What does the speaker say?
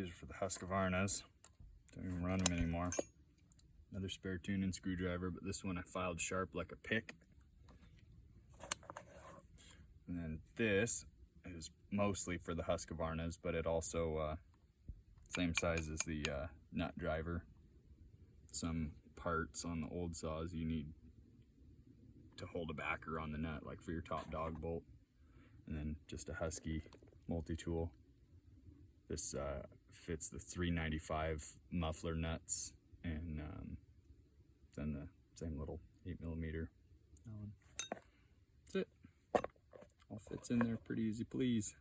These are for the Husqvarnas. Don't even run them anymore. Another spare tuning screwdriver, but this one I filed sharp like a pick. And then this is mostly for the Husqvarnas, but it also same size as the nut driver. Some parts on the old saws you need to hold a backer on the nut, like for your top dog bolt. And then just a Husky multi-tool. This fits the 395 muffler nuts, and then the same little 8mm. That's it. All fits in there pretty easy please.